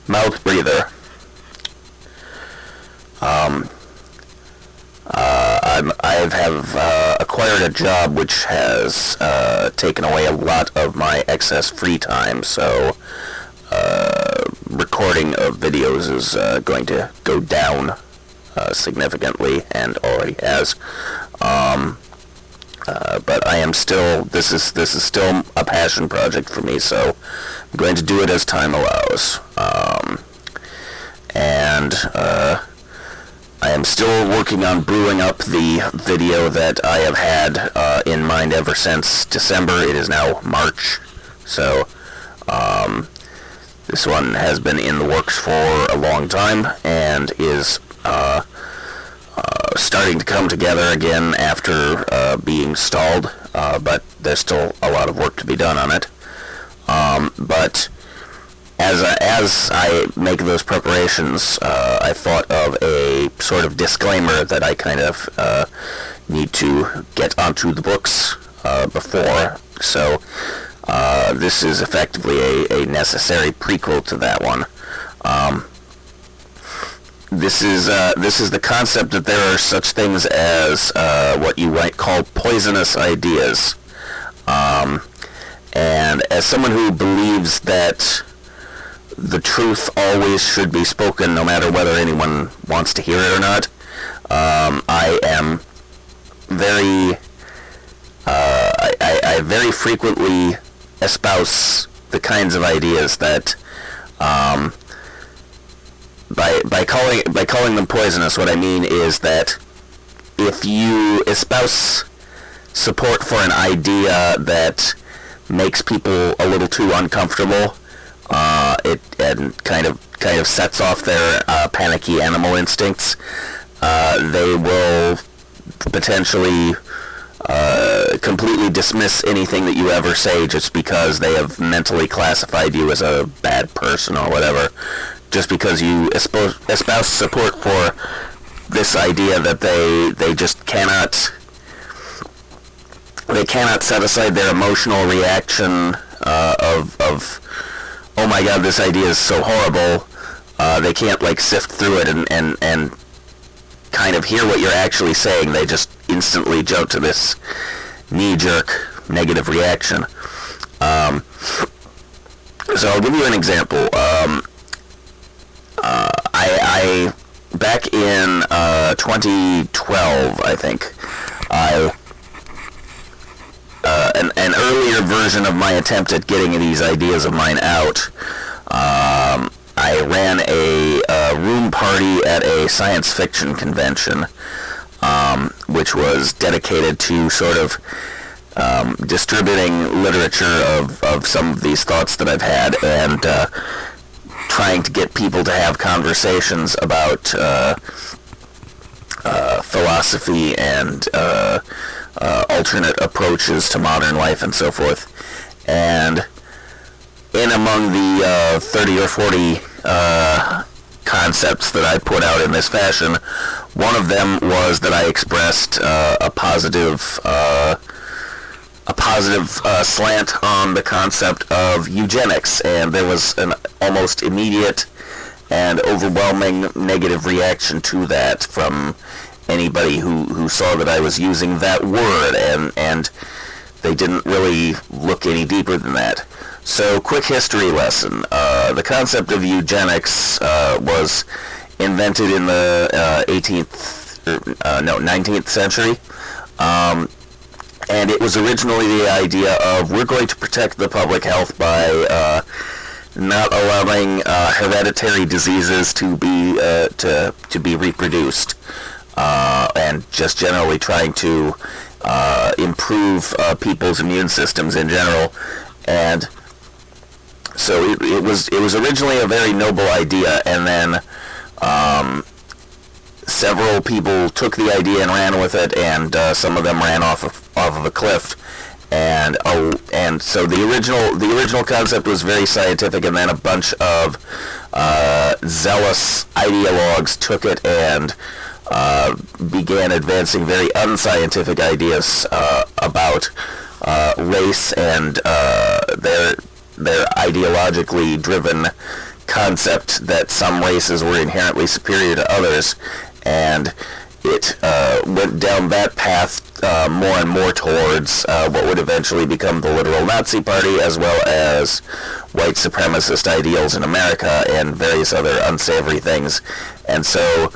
mouth breather. I have acquired a job which has taken away a lot of my excess free time, so recording of videos is going to go down significantly, and already has. But I am still, this is still a passion project for me, so I'm going to do it as time allows. I am still working on brewing up the video that I have had in mind ever since December. It is now March, so this one has been in the works for a long time and is starting to come together again after being stalled, but there's still a lot of work to be done on it. But as I make those preparations, I thought of a sort of disclaimer that I kind of need to get onto the books before. So this is effectively a necessary prequel to that one. This is the concept that there are such things as what you might call poisonous ideas. And as someone who believes that the truth always should be spoken no matter whether anyone wants to hear it or not, I am very I very frequently espouse the kinds of ideas that by calling them poisonous, what I mean is that if you espouse support for an idea that makes people a little too uncomfortable, it kind of sets off their panicky animal instincts, they will potentially completely dismiss anything that you ever say just because they have mentally classified you as a bad person or whatever. Just because you espouse support for this idea that they just cannot set aside their emotional reaction of oh my god, this idea is so horrible. They can't sift through it and kind of hear what you're actually saying. They just instantly jump to this knee-jerk negative reaction. So I'll give you an example. I back in 2012, I think, an earlier version of my attempt at getting these ideas of mine out, I ran a room party at a science fiction convention, which was dedicated to sort of distributing literature of some of these thoughts that I've had, and trying to get people to have conversations about philosophy and alternate approaches to modern life and so forth. And in among the 30 or 40 concepts that I put out in this fashion, one of them was that I expressed a positive slant on the concept of eugenics, and there was an almost immediate and overwhelming negative reaction to that from anybody who saw that I was using that word, and they didn't really look any deeper than that. So, quick history lesson. The concept of eugenics was invented in the 19th century. And it was originally the idea of, we're going to protect the public health by not allowing hereditary diseases to be reproduced, and just generally trying to improve people's immune systems in general. And so it was originally a very noble idea, and then several people took the idea and ran with it, and some of them ran off of a cliff. And so the original concept was very scientific, and then a bunch of zealous ideologues took it and began advancing very unscientific ideas about race and their ideologically driven concept that some races were inherently superior to others, and it went down that path more and more towards what would eventually become the literal Nazi Party, as well as white supremacist ideals in America and various other unsavory things. And so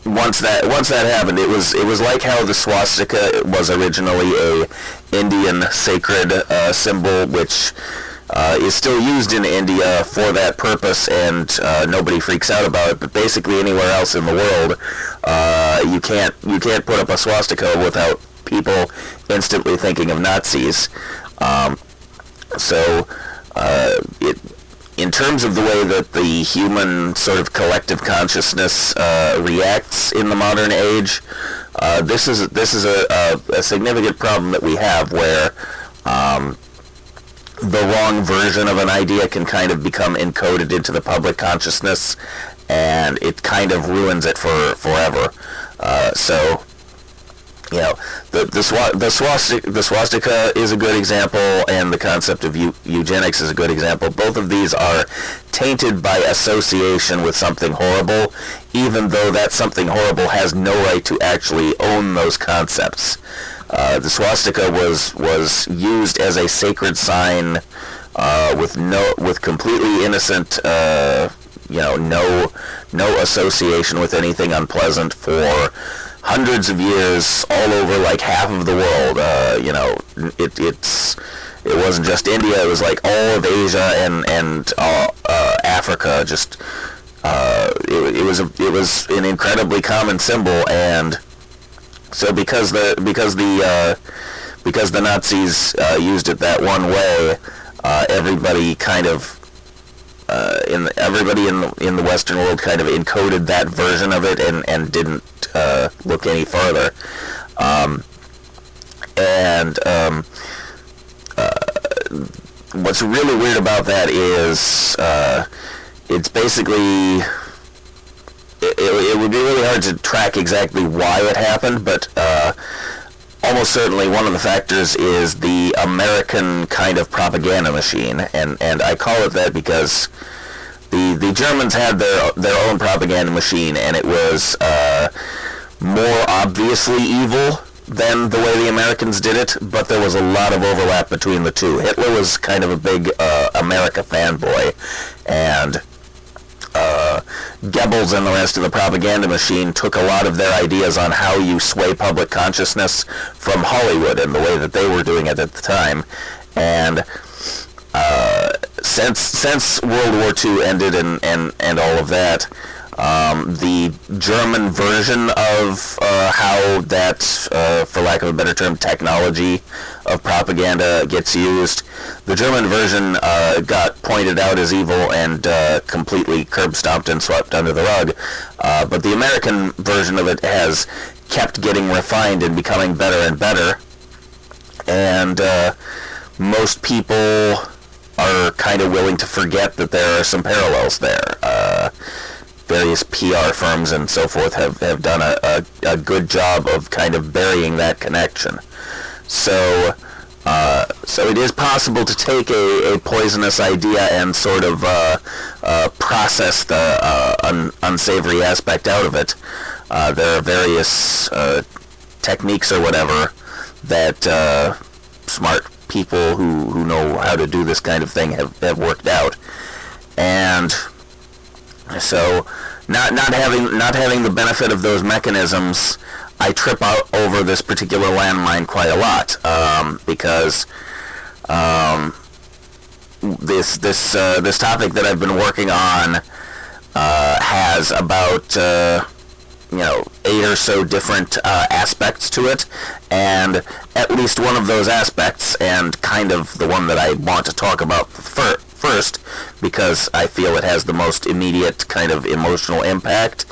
once that happened, it was like how the swastika was originally a Indian sacred symbol, which is still used in India for that purpose, and nobody freaks out about it. But basically, anywhere else in the world, you can't put up a swastika without people instantly thinking of Nazis. In terms of the way that the human sort of collective consciousness reacts in the modern age, this is a significant problem that we have, where the wrong version of an idea can kind of become encoded into the public consciousness, and it kind of ruins it forever. The swastika is a good example, and the concept of eugenics is a good example. Both of these are tainted by association with something horrible, even though that something horrible has no right to actually own those concepts. The swastika was used as a sacred sign with completely innocent, no association with anything unpleasant for hundreds of years, all over like half of the world. It wasn't just India; it was like all of Asia and Africa. Just it was an incredibly common symbol, and so because the Nazis used it that one way, everybody kind of everybody in the Western world kind of encoded that version of it and didn't look any further. What's really weird about that is it's basically it would be really hard to track exactly why it happened, but almost certainly one of the factors is the American kind of propaganda machine, and I call it that because the Germans had their own propaganda machine, and it was more obviously evil than the way the Americans did it, but there was a lot of overlap between the two. Hitler was kind of a big America fanboy, and Goebbels and the rest of the propaganda machine took a lot of their ideas on how you sway public consciousness from Hollywood and the way that they were doing it at the time. And since World War II ended and all of that, the German version of how that, for lack of a better term, technology of propaganda gets used, the German version got pointed out as evil and completely curb-stomped and swept under the rug. But the American version of it has kept getting refined and becoming better and better. And most people are kind of willing to forget that there are some parallels there. Various PR firms and so forth have done a good job of kind of burying that connection. So it is possible to take a poisonous idea and sort of process the unsavory aspect out of it. There are various techniques or whatever that smart people who know how to do this kind of thing have worked out. And so, not having the benefit of those mechanisms, I trip out over this particular landmine quite a lot, because this topic that I've been working on has about 8 or so different aspects to it, and at least one of those aspects, and kind of the one that I want to talk about first, because I feel it has the most immediate kind of emotional impact.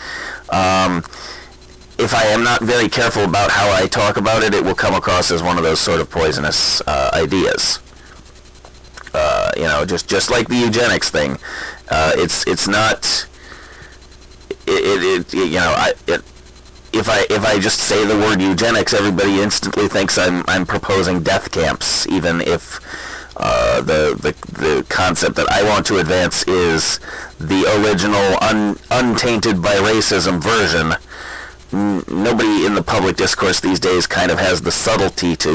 If I am not very careful about how I talk about it, it will come across as one of those sort of poisonous ideas. Just like the eugenics thing. It's not. If I just say the word eugenics, everybody instantly thinks I'm proposing death camps, even if The concept that I want to advance is the original, untainted by racism version. Nobody in the public discourse these days kind of has the subtlety to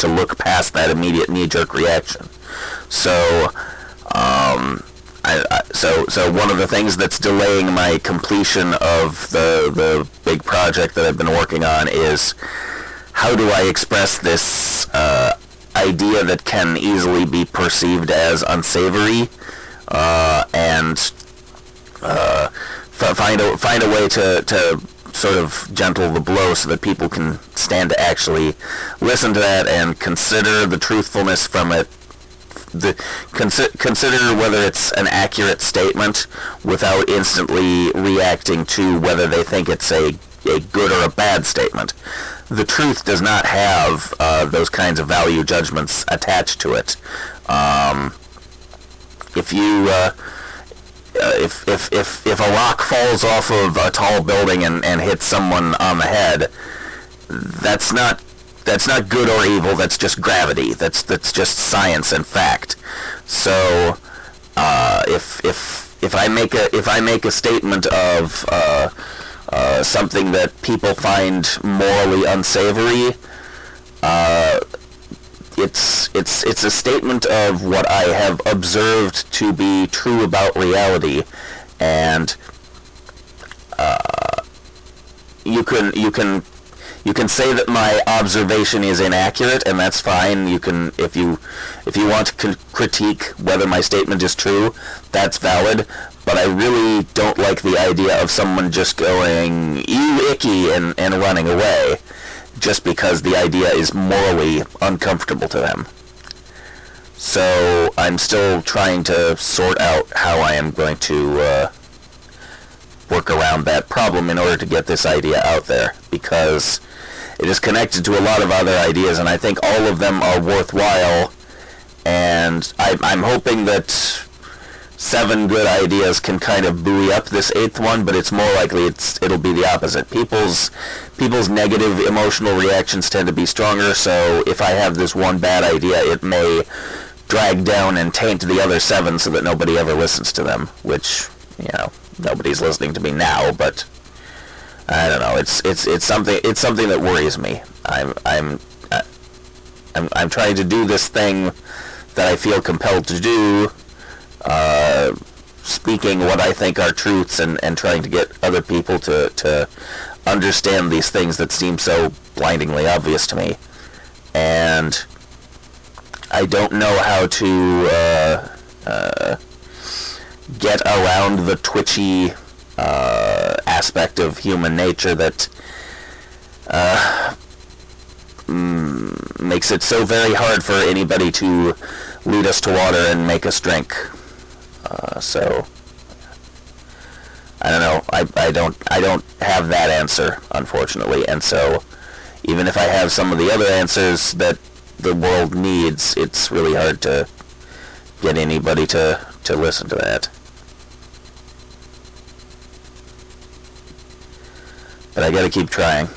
look past that immediate knee-jerk reaction. So, so one of the things that's delaying my completion of the big project that I've been working on is how do I express this idea that can easily be perceived as unsavory, and find a way to sort of gentle the blow so that people can stand to actually listen to that and consider the truthfulness from it. Consider whether it's an accurate statement without instantly reacting to whether they think it's a good or a bad statement. The truth does not have those kinds of value judgments attached to it. If you if a rock falls off of a tall building and hits someone on the head, that's not good or evil. That's just gravity. That's just science and fact. So if I make a statement of something that people find morally unsavory, it's a statement of what I have observed to be true about reality, and you can say that my observation is inaccurate, and that's fine. You can, if you want to critique whether my statement is true, that's valid. But I really don't like the idea of someone just going, "You Icky," and running away, just because the idea is morally uncomfortable to them. So I'm still trying to sort out how I am going to work around that problem in order to get this idea out there, because it is connected to a lot of other ideas, and I think all of them are worthwhile, and I'm hoping that 7 good ideas can kind of buoy up this 8th one, but it's more likely it'll be the opposite. People's negative emotional reactions tend to be stronger, so if I have this one bad idea, it may drag down and taint the other 7 so that nobody ever listens to them, which, nobody's listening to me now, but I don't know. It's something that worries me. I'm trying to do this thing that I feel compelled to do, speaking what I think are truths and trying to get other people to understand these things that seem so blindingly obvious to me. And I don't know how to get around the twitchy aspect of human nature that makes it so very hard for anybody to lead us to water and make us drink. So I don't know. I don't have that answer, unfortunately, and so even if I have some of the other answers that the world needs, it's really hard to get anybody to listen to that. But I gotta keep trying.